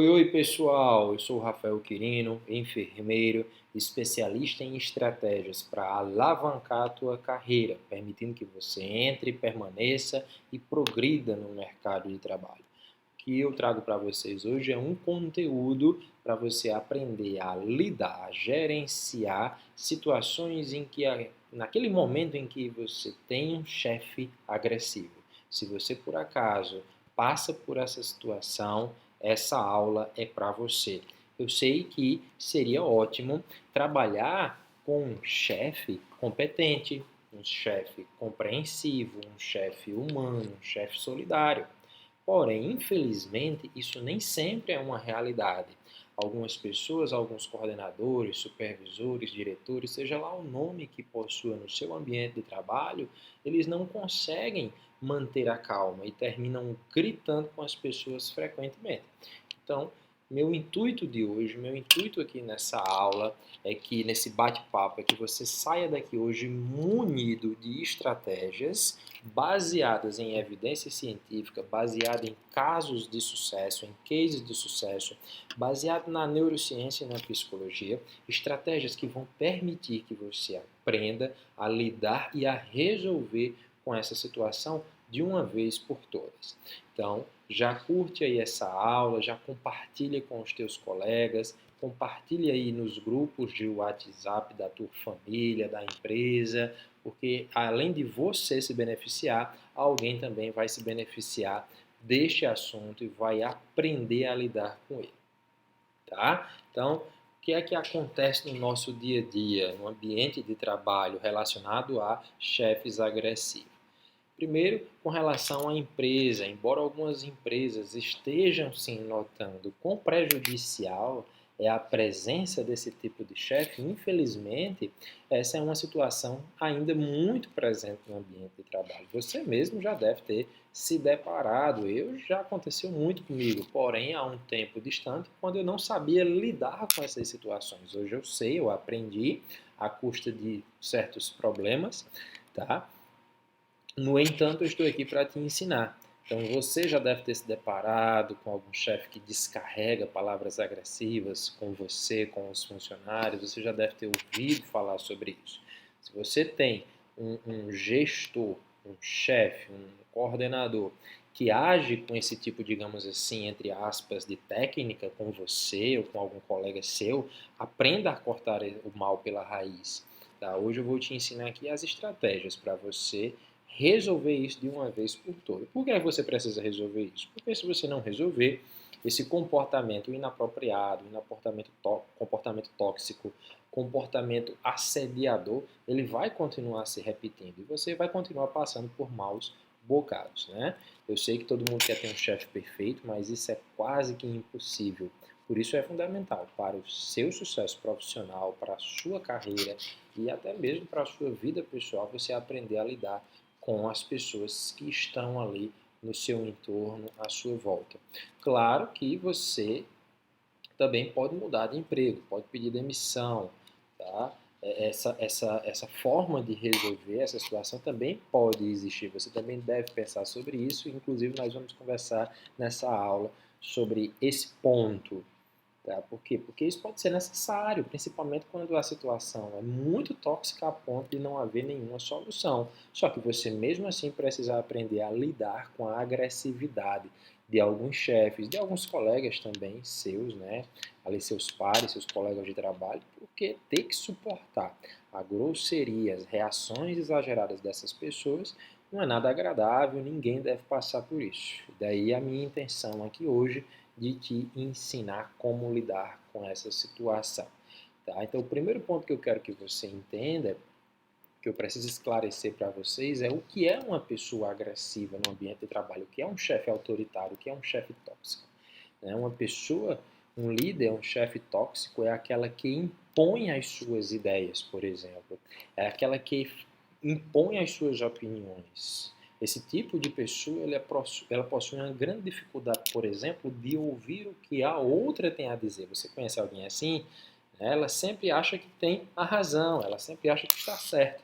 Oi, pessoal! Eu sou o Rafael Quirino, enfermeiro, especialista em estratégias para alavancar a tua carreira, permitindo que você entre, permaneça e progrida no mercado de trabalho. O que eu trago para vocês hoje é um conteúdo para você aprender a lidar, a gerenciar situações em que, naquele momento em que você tem um chefe agressivo. Se você, por acaso, passa por essa situação, essa aula é para você. Eu sei que seria ótimo trabalhar com um chefe competente, um chefe compreensivo, um chefe humano, um chefe solidário. Porém, infelizmente, isso nem sempre é uma realidade. Algumas pessoas, alguns coordenadores, supervisores, diretores, seja lá o nome que possua no seu ambiente de trabalho, eles não conseguem manter a calma e terminam gritando com as pessoas frequentemente. Então, meu intuito de hoje, meu intuito aqui nessa aula, nesse bate-papo, é que você saia daqui hoje munido de estratégias baseadas em evidência científica, baseada em casos de sucesso, em cases de sucesso, baseado na neurociência e na psicologia, estratégias que vão permitir que você aprenda a lidar e a resolver com essa situação de uma vez por todas. Então, já curte aí essa aula, já compartilha com os teus colegas, compartilha aí nos grupos de WhatsApp da tua família, da empresa, porque além de você se beneficiar, alguém também vai se beneficiar deste assunto e vai aprender a lidar com ele, tá? Então, o que é que acontece no nosso dia a dia, no ambiente de trabalho relacionado a chefes agressivos? Primeiro, com relação à empresa, embora algumas empresas estejam se notando quão prejudicial é a presença desse tipo de chefe, infelizmente, essa é uma situação ainda muito presente no ambiente de trabalho. Você mesmo já deve ter se deparado, já aconteceu muito comigo, porém há um tempo distante, quando eu não sabia lidar com essas situações. Hoje eu sei, eu aprendi à custa de certos problemas, tá? No entanto, eu estou aqui para te ensinar. Então, você já deve ter se deparado com algum chefe que descarrega palavras agressivas com você, com os funcionários, você já deve ter ouvido falar sobre isso. Se você tem um gestor, um chefe, um coordenador que age com esse tipo, digamos assim, entre aspas, de técnica com você ou com algum colega seu, aprenda a cortar o mal pela raiz. Tá? Hoje eu vou te ensinar aqui as estratégias para você resolver isso de uma vez por todas. Por que você precisa resolver isso? Porque se você não resolver, esse comportamento inapropriado, comportamento tóxico, comportamento assediador, ele vai continuar se repetindo e você vai continuar passando por maus bocados, né? Eu sei que todo mundo quer ter um chefe perfeito, mas isso é quase que impossível. Por isso é fundamental para o seu sucesso profissional, para a sua carreira e até mesmo para a sua vida pessoal, você aprender a lidar com as pessoas que estão ali no seu entorno, à sua volta. Claro que você também pode mudar de emprego, pode pedir demissão, tá? Essa forma de resolver essa situação também pode existir. Você também deve pensar sobre isso. Inclusive, nós vamos conversar nessa aula sobre esse ponto. Tá? Por quê? Porque isso pode ser necessário, principalmente quando a situação é muito tóxica a ponto de não haver nenhuma solução. Só que você mesmo assim precisa aprender a lidar com a agressividade de alguns chefes, de alguns colegas também seus, né? Ali seus pares, seus colegas de trabalho, porque ter que suportar a grosseria, as reações exageradas dessas pessoas não é nada agradável, ninguém deve passar por isso. Daí a minha intenção aqui hoje de te ensinar como lidar com essa situação. Tá? Então, o primeiro ponto que eu quero que você entenda, que eu preciso esclarecer para vocês, é o que é uma pessoa agressiva no ambiente de trabalho, o que é um chefe autoritário, o que é um chefe tóxico. Uma pessoa, um líder, um chefe tóxico é aquela que impõe as suas ideias, por exemplo. É aquela que impõe as suas opiniões. Esse tipo de pessoa ela possui uma grande dificuldade, por exemplo, de ouvir o que a outra tem a dizer. Você conhece alguém assim? Ela sempre acha que tem a razão, ela sempre acha que está certa.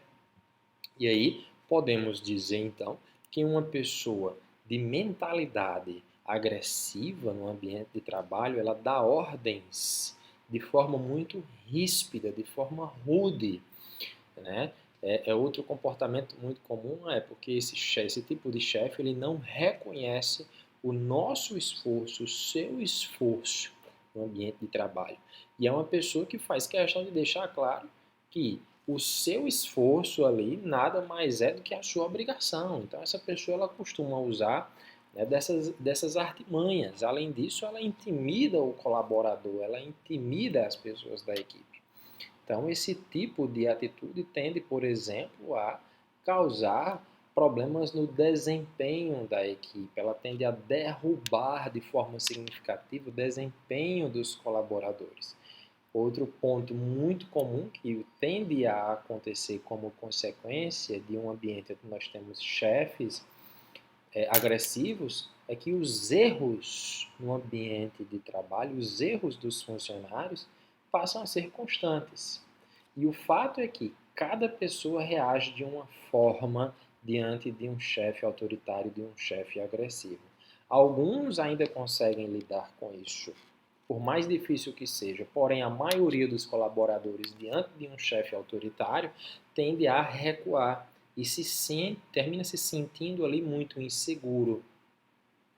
E aí podemos dizer então que uma pessoa de mentalidade agressiva no ambiente de trabalho, ela dá ordens de forma muito ríspida, de forma rude, né? Outro comportamento muito comum porque esse tipo de chefe ele não reconhece o nosso esforço, o seu esforço no ambiente de trabalho. E é uma pessoa que faz questão de deixar claro que o seu esforço ali nada mais é do que a sua obrigação. Então essa pessoa ela costuma usar, né, dessas artimanhas. Além disso, ela intimida o colaborador, ela intimida as pessoas da equipe. Então, esse tipo de atitude tende, por exemplo, a causar problemas no desempenho da equipe. Ela tende a derrubar de forma significativa o desempenho dos colaboradores. Outro ponto muito comum que tende a acontecer como consequência de um ambiente onde nós temos chefes agressivos é que os erros no ambiente de trabalho, os erros dos funcionários, passam a ser constantes. E o fato é que cada pessoa reage de uma forma diante de um chefe autoritário, de um chefe agressivo. Alguns ainda conseguem lidar com isso, por mais difícil que seja, porém a maioria dos colaboradores diante de um chefe autoritário tende a recuar e termina se sentindo ali muito inseguro,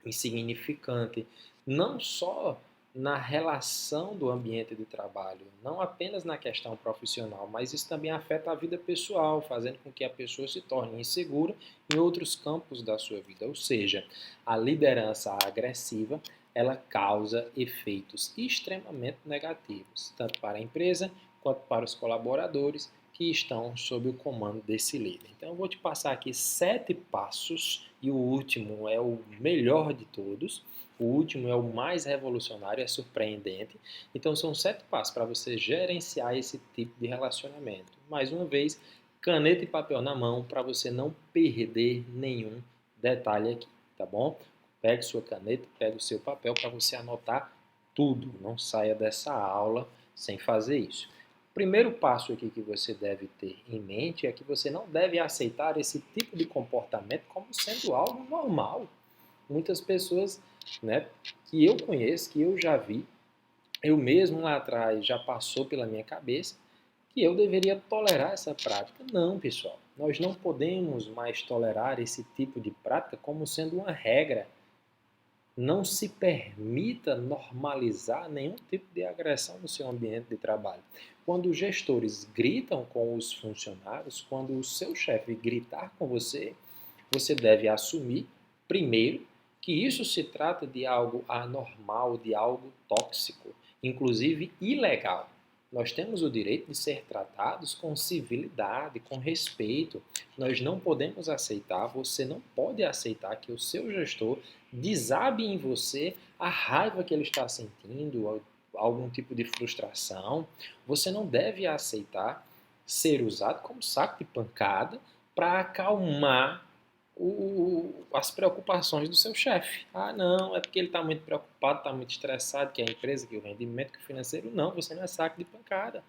insignificante, não só na relação do ambiente de trabalho, não apenas na questão profissional, mas isso também afeta a vida pessoal, fazendo com que a pessoa se torne insegura em outros campos da sua vida. Ou seja, a liderança agressiva, ela causa efeitos extremamente negativos, tanto para a empresa quanto para os colaboradores que estão sob o comando desse líder. Então eu vou te passar aqui 7 passos e o último é o melhor de todos. O último é o mais revolucionário, é surpreendente. Então são 7 passos para você gerenciar esse tipo de relacionamento. Mais uma vez, caneta e papel na mão para você não perder nenhum detalhe aqui, tá bom? Pegue sua caneta, pegue o seu papel para você anotar tudo. Não saia dessa aula sem fazer isso. O primeiro passo aqui que você deve ter em mente é que você não deve aceitar esse tipo de comportamento como sendo algo normal. Muitas pessoas, né, que eu conheço, que eu já vi, eu mesmo lá atrás já passou pela minha cabeça que eu deveria tolerar essa prática. Não, pessoal, nós não podemos mais tolerar esse tipo de prática como sendo uma regra. Não se permita normalizar nenhum tipo de agressão no seu ambiente de trabalho. Quando os gestores gritam com os funcionários, quando o seu chefe gritar com você, você deve assumir, primeiro, que isso se trata de algo anormal, de algo tóxico, inclusive ilegal. Nós temos o direito de ser tratados com civilidade, com respeito. Nós não podemos aceitar, você não pode aceitar que o seu gestor desabe em você a raiva que ele está sentindo, algum tipo de frustração. Você não deve aceitar ser usado como saco de pancada para acalmar as preocupações do seu chefe. Ah, não, é porque ele está muito preocupado, está muito estressado, que a empresa, que o rendimento, que o financeiro. Não, você não é saco de pancada.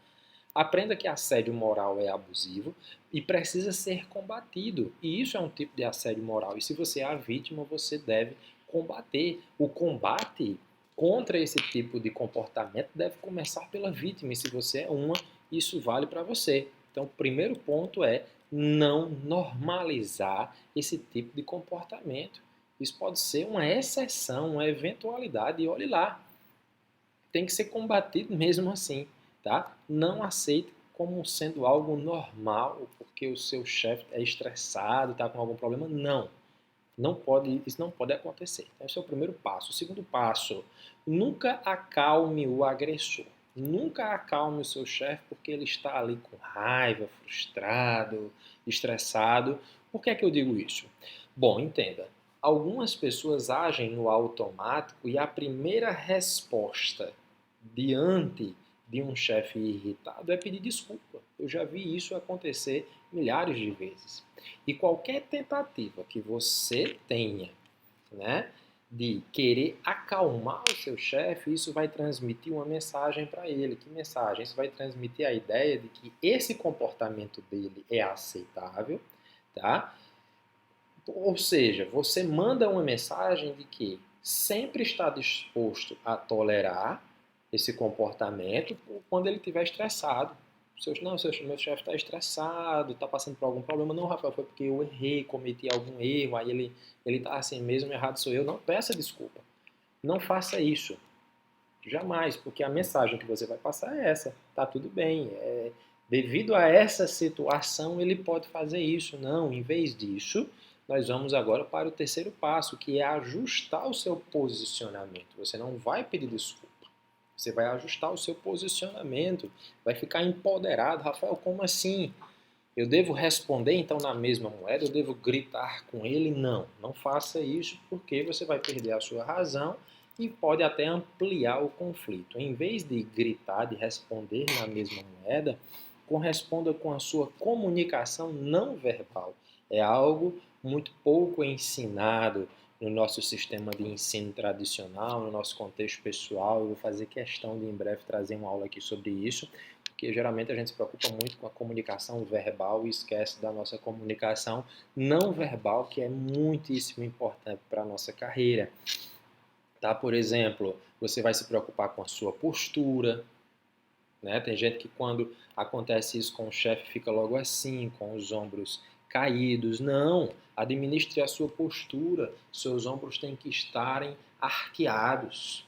Aprenda que assédio moral é abusivo e precisa ser combatido. E isso é um tipo de assédio moral. E se você é a vítima, você deve combater. O combate contra esse tipo de comportamento deve começar pela vítima. E se você é uma, isso vale para você. Então, o primeiro ponto é não normalizar esse tipo de comportamento. Isso pode ser uma exceção, uma eventualidade, e olhe lá, tem que ser combatido mesmo assim, tá? Não aceite como sendo algo normal, porque o seu chefe é estressado, está com algum problema. Não, não pode, isso não pode acontecer. Então, esse é o primeiro passo. O segundo passo, nunca acalme o agressor. Nunca acalme o seu chefe porque ele está ali com raiva, frustrado, estressado. Por que é que eu digo isso? Bom, entenda. Algumas pessoas agem no automático e a primeira resposta diante de um chefe irritado é pedir desculpa. Eu já vi isso acontecer milhares de vezes. E qualquer tentativa que você tenha, né, de querer acalmar o seu chefe, isso vai transmitir uma mensagem para ele. Que mensagem? Isso vai transmitir a ideia de que esse comportamento dele é aceitável, tá? Ou seja, você manda uma mensagem de que sempre está disposto a tolerar esse comportamento quando ele estiver estressado. Não, meu chefe está estressado, está passando por algum problema. Não, Rafael, foi porque eu errei, cometi algum erro, aí ele está assim mesmo, errado sou eu. Não, peça desculpa. Não faça isso. Jamais, porque a mensagem que você vai passar é essa. Tá tudo bem. Devido a essa situação, ele pode fazer isso. Não, em vez disso, nós vamos agora para o terceiro passo, que é ajustar o seu posicionamento. Você não vai pedir desculpa. Você vai ajustar o seu posicionamento. Vai ficar empoderado. Rafael, como assim? Eu devo responder então na mesma moeda? Eu devo gritar com ele? Não, não faça isso porque você vai perder a sua razão e pode até ampliar o conflito. Em vez de gritar, de responder na mesma moeda, corresponda com a sua comunicação não verbal. É algo muito pouco ensinado no nosso sistema de ensino tradicional, no nosso contexto pessoal. Eu vou fazer questão de em breve trazer uma aula aqui sobre isso, porque geralmente a gente se preocupa muito com a comunicação verbal e esquece da nossa comunicação não verbal, que é muitíssimo importante para a nossa carreira. Tá? Por exemplo, você vai se preocupar com a sua postura, né? Tem gente que quando acontece isso com o chefe fica logo assim, com os ombros caídos. Não, administre a sua postura. Seus ombros têm que estarem arqueados,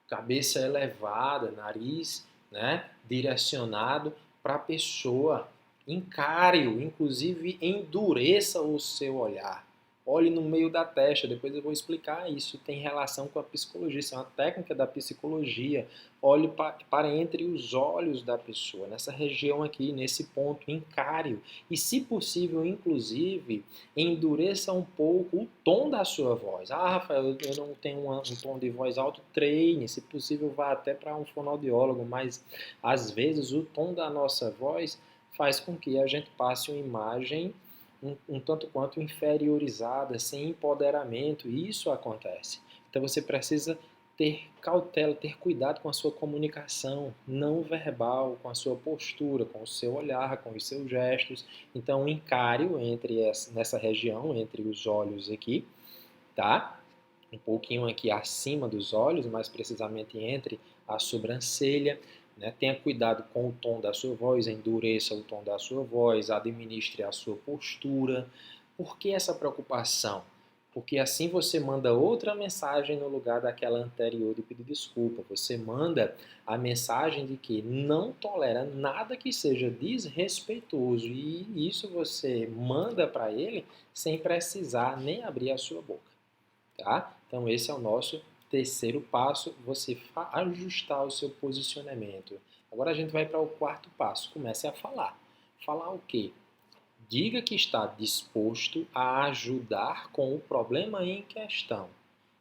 cabeça elevada, nariz, né, direcionado para a pessoa. Encare-o, inclusive endureça o seu olhar. Olhe no meio da testa, depois eu vou explicar isso. Tem relação com a psicologia, isso é uma técnica da psicologia. Olhe para entre os olhos da pessoa, nessa região aqui, nesse ponto, encare-o. E, se possível, inclusive, endureça um pouco o tom da sua voz. Ah, Rafael, eu não tenho um tom de voz alto, treine. Se possível, vá até para um fonoaudiólogo, mas às vezes o tom da nossa voz faz com que a gente passe uma imagem um tanto quanto inferiorizada, sem empoderamento, e isso acontece. Então você precisa ter cautela, ter cuidado com a sua comunicação não verbal, com a sua postura, com o seu olhar, com os seus gestos. Então encare-o nessa região, entre os olhos aqui, tá? Um pouquinho aqui acima dos olhos, mais precisamente entre a sobrancelha. Né? Tenha cuidado com o tom da sua voz, endureça o tom da sua voz, administre a sua postura. Por que essa preocupação? Porque assim você manda outra mensagem no lugar daquela anterior de pedir desculpa. Você manda a mensagem de que não tolera nada que seja desrespeitoso. E isso você manda para ele sem precisar nem abrir a sua boca. Tá? Então esse é o nosso terceiro passo, você ajustar o seu posicionamento. Agora a gente vai para o quarto passo, comece a falar. Falar o quê? Diga que está disposto a ajudar com o problema em questão,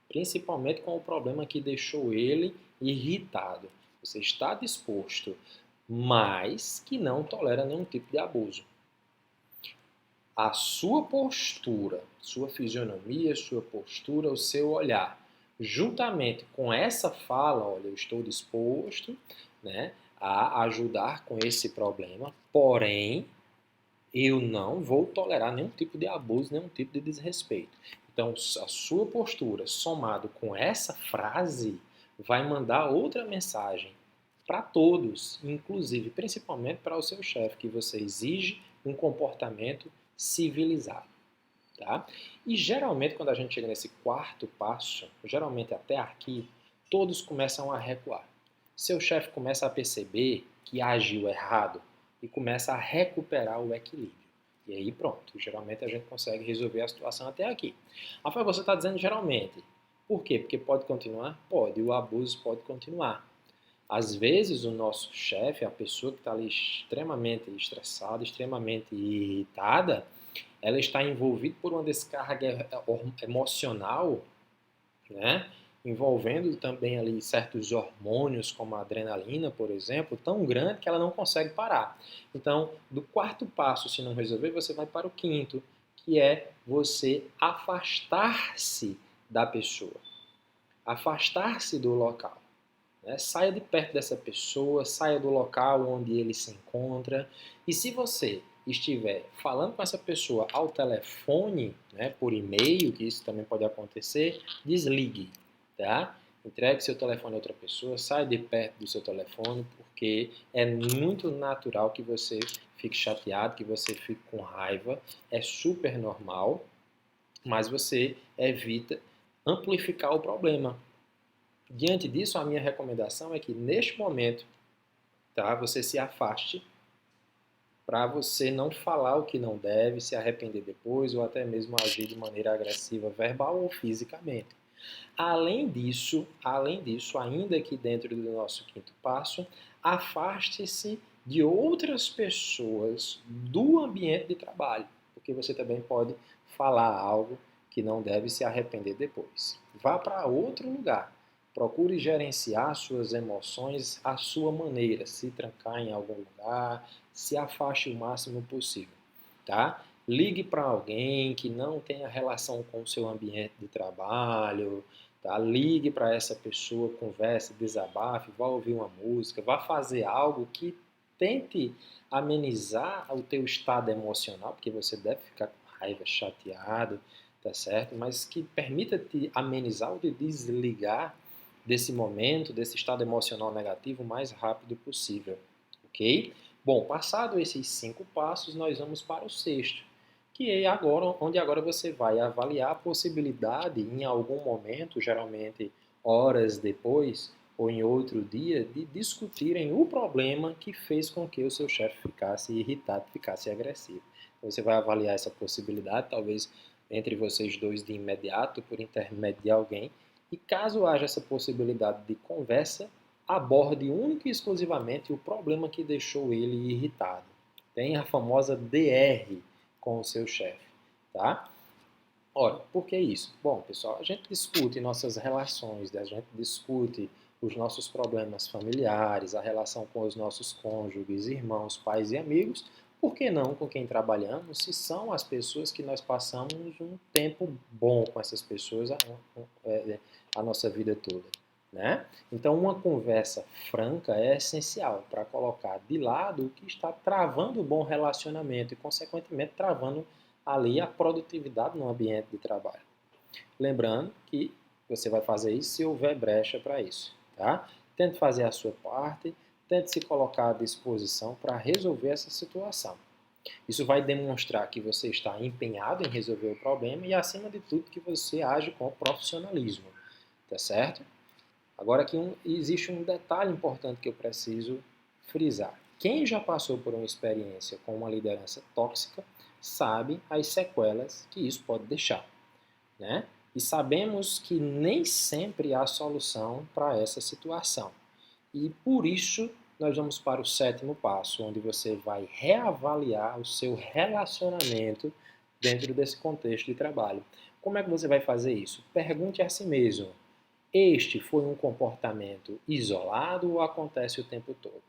principalmente com o problema que deixou ele irritado. Você está disposto, mas que não tolera nenhum tipo de abuso. A sua postura, sua fisionomia, sua postura, o seu olhar, juntamente com essa fala, olha, eu estou disposto, né, a ajudar com esse problema, porém, eu não vou tolerar nenhum tipo de abuso, nenhum tipo de desrespeito. Então, a sua postura, somado com essa frase, vai mandar outra mensagem para todos, inclusive, principalmente para o seu chefe, que você exige um comportamento civilizado. Tá? E geralmente, quando a gente chega nesse quarto passo, geralmente até aqui, todos começam a recuar. Seu chefe começa a perceber que agiu errado e começa a recuperar o equilíbrio. E aí pronto, geralmente a gente consegue resolver a situação até aqui. Rafael, você está dizendo geralmente. Por quê? Porque pode continuar? Pode, o abuso pode continuar. Às vezes o nosso chefe, a pessoa que está ali extremamente estressada, extremamente irritada, ela está envolvida por uma descarga emocional, né? Envolvendo também ali certos hormônios, como a adrenalina, por exemplo, tão grande que ela não consegue parar. Então, do quarto passo, se não resolver, você vai para o quinto, que é você afastar-se da pessoa, afastar-se do local. Né? Saia de perto dessa pessoa, saia do local onde ele se encontra. E se você estiver falando com essa pessoa ao telefone, né, por e-mail, que isso também pode acontecer, desligue. tá? Entregue seu telefone a outra pessoa, sai de perto do seu telefone, porque é muito natural que você fique chateado, que você fique com raiva, é super normal, mas você evita amplificar o problema. Diante disso, a minha recomendação é que neste momento, tá, você se afaste para você não falar o que não deve, se arrepender depois ou até mesmo agir de maneira agressiva, verbal ou fisicamente. Além disso, ainda que dentro do nosso quinto passo, afaste-se de outras pessoas do ambiente de trabalho, porque você também pode falar algo que não deve se arrepender depois. Vá para outro lugar. Procure gerenciar suas emoções à sua maneira, se trancar em algum lugar, se afaste o máximo possível, tá? Ligue para alguém que não tenha relação com o seu ambiente de trabalho, tá? Ligue para essa pessoa, converse, desabafe, vá ouvir uma música, vá fazer algo que tente amenizar o teu estado emocional, porque você deve ficar com raiva, chateado, tá certo? Mas que permita te amenizar ou te desligar desse momento, desse estado emocional negativo o mais rápido possível, ok? Bom, passado esses 5 passos, nós vamos para o sexto, que é agora, onde agora você vai avaliar a possibilidade, em algum momento, geralmente horas depois ou em outro dia, de discutirem o problema que fez com que o seu chefe ficasse irritado, ficasse agressivo. Então, você vai avaliar essa possibilidade, talvez entre vocês dois de imediato, por intermédio de alguém, e caso haja essa possibilidade de conversa, aborde única e exclusivamente o problema que deixou ele irritado. Tem a famosa DR com o seu chefe, tá? Ora, por que isso? Bom, pessoal, a gente discute nossas relações, a gente discute os nossos problemas familiares, a relação com os nossos cônjuges, irmãos, pais e amigos, por que não com quem trabalhamos, se são as pessoas que nós passamos um tempo bom com essas pessoas a nossa vida toda, né? Então, uma conversa franca é essencial para colocar de lado o que está travando o bom relacionamento e, consequentemente, travando ali a produtividade no ambiente de trabalho. Lembrando que você vai fazer isso se houver brecha para isso, tá? Tente fazer a sua parte, tente se colocar à disposição para resolver essa situação. Isso vai demonstrar que você está empenhado em resolver o problema e, acima de tudo, que você age com profissionalismo, tá certo? Agora aqui existe um detalhe importante que eu preciso frisar. Quem já passou por uma experiência com uma liderança tóxica sabe as sequelas que isso pode deixar, né? E sabemos que nem sempre há solução para essa situação. E por isso nós vamos para o sétimo passo, onde você vai reavaliar o seu relacionamento dentro desse contexto de trabalho. Como é que você vai fazer isso? Pergunte a si mesmo: este foi um comportamento isolado ou acontece o tempo todo?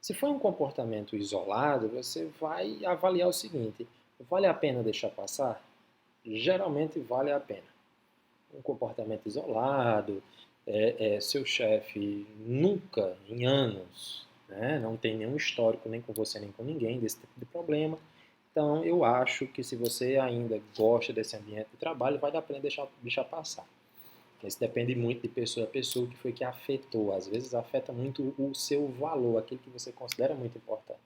Se foi um comportamento isolado, você vai avaliar o seguinte: vale a pena deixar passar? Geralmente vale a pena. Um comportamento isolado, seu chefe nunca, em anos, né, não tem nenhum histórico nem com você nem com ninguém desse tipo de problema. Então, eu acho que se você ainda gosta desse ambiente de trabalho, vale a pena deixar passar. Isso depende muito de pessoa a pessoa, o que foi que afetou. Às vezes afeta muito o seu valor, aquilo que você considera muito importante.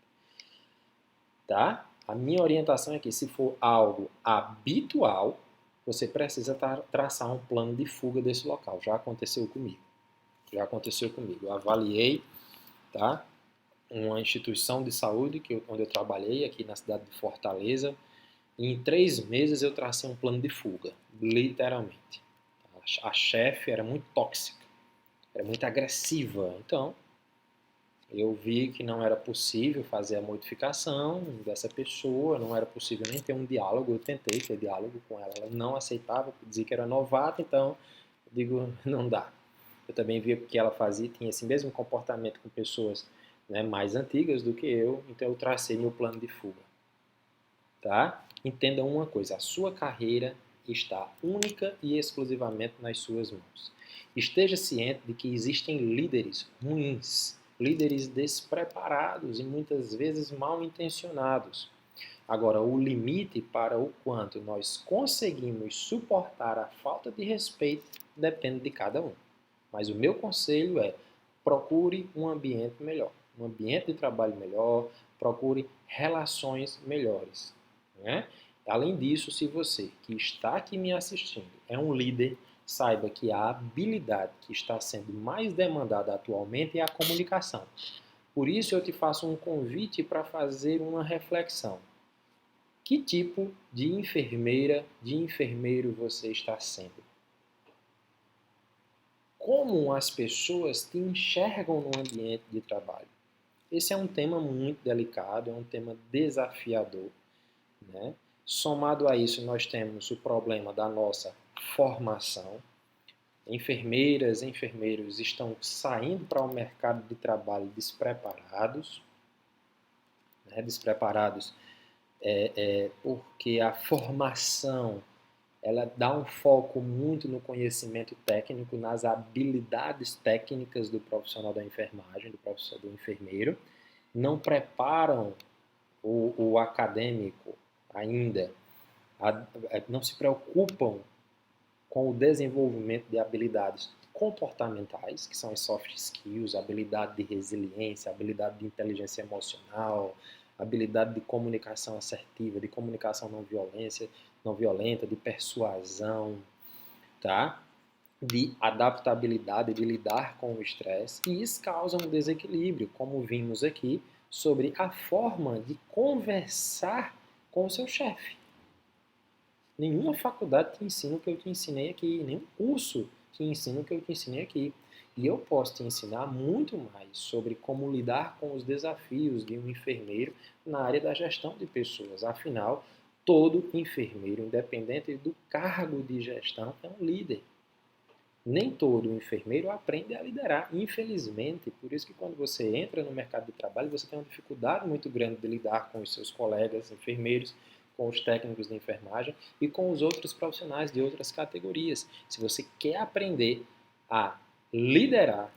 Tá? A minha orientação é que se for algo habitual, você precisa traçar um plano de fuga desse local. Já aconteceu comigo. Eu avaliei, tá? Uma instituição de saúde onde eu trabalhei, aqui na cidade de Fortaleza. E em 3 meses eu tracei um plano de fuga, literalmente. A chefe era muito tóxica, era muito agressiva. Então, eu vi que não era possível fazer a modificação dessa pessoa, não era possível nem ter um diálogo. Eu tentei ter diálogo com ela, ela não aceitava, dizia que era novata, então eu digo, não dá. Eu também via que ela fazia, tinha esse mesmo comportamento com pessoas, né, mais antigas do que eu, então eu tracei meu plano de fuga. Tá? Entenda uma coisa, a sua carreira está única e exclusivamente nas suas mãos. Esteja ciente de que existem líderes ruins, líderes despreparados e muitas vezes mal intencionados. Agora, o limite para o quanto nós conseguimos suportar a falta de respeito depende de cada um. Mas o meu conselho é: procure um ambiente melhor, um ambiente de trabalho melhor, procure relações melhores, né? Além disso, se você que está aqui me assistindo é um líder, saiba que a habilidade que está sendo mais demandada atualmente é a comunicação. Por isso eu te faço um convite para fazer uma reflexão. Que tipo de enfermeira, de enfermeiro você está sendo? Como as pessoas te enxergam no ambiente de trabalho? Esse é um tema muito delicado, é um tema desafiador, né? Somado a isso, nós temos o problema da nossa formação. Enfermeiras, enfermeiros estão saindo para o mercado de trabalho despreparados, né? Despreparados porque a formação ela dá um foco muito no conhecimento técnico, nas habilidades técnicas do profissional da enfermagem, do profissional do enfermeiro, não preparam o acadêmico ainda, não se preocupam com o desenvolvimento de habilidades comportamentais, que são as soft skills, habilidade de resiliência, habilidade de inteligência emocional, habilidade de comunicação assertiva, de comunicação não violenta, de persuasão, tá? De adaptabilidade, de lidar com o estresse, e isso causa um desequilíbrio, como vimos aqui, sobre a forma de conversar com o seu chefe. Nenhuma faculdade te ensina o que eu te ensinei aqui, nenhum curso te ensina o que eu te ensinei aqui. E eu posso te ensinar muito mais sobre como lidar com os desafios de um enfermeiro na área da gestão de pessoas. Afinal, todo enfermeiro, independente do cargo de gestão, é um líder. Nem todo enfermeiro aprende a liderar, infelizmente. Por isso que quando você entra no mercado de trabalho, você tem uma dificuldade muito grande de lidar com os seus colegas enfermeiros, com os técnicos de enfermagem e com os outros profissionais de outras categorias. Se você quer aprender a liderar,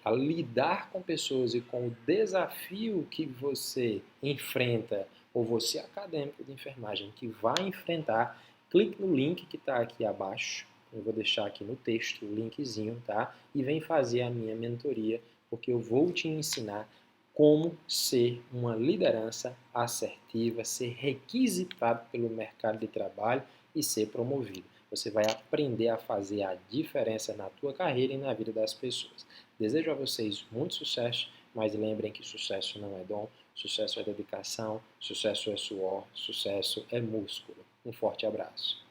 a lidar com pessoas e com o desafio que você enfrenta, ou você acadêmico de enfermagem que vai enfrentar, clique no link que está aqui abaixo. Eu vou deixar aqui no texto o linkzinho, tá? E vem fazer a minha mentoria, porque eu vou te ensinar como ser uma liderança assertiva, ser requisitado pelo mercado de trabalho e ser promovido. Você vai aprender a fazer a diferença na tua carreira e na vida das pessoas. Desejo a vocês muito sucesso, mas lembrem que sucesso não é dom, sucesso é dedicação, sucesso é suor, sucesso é músculo. Um forte abraço.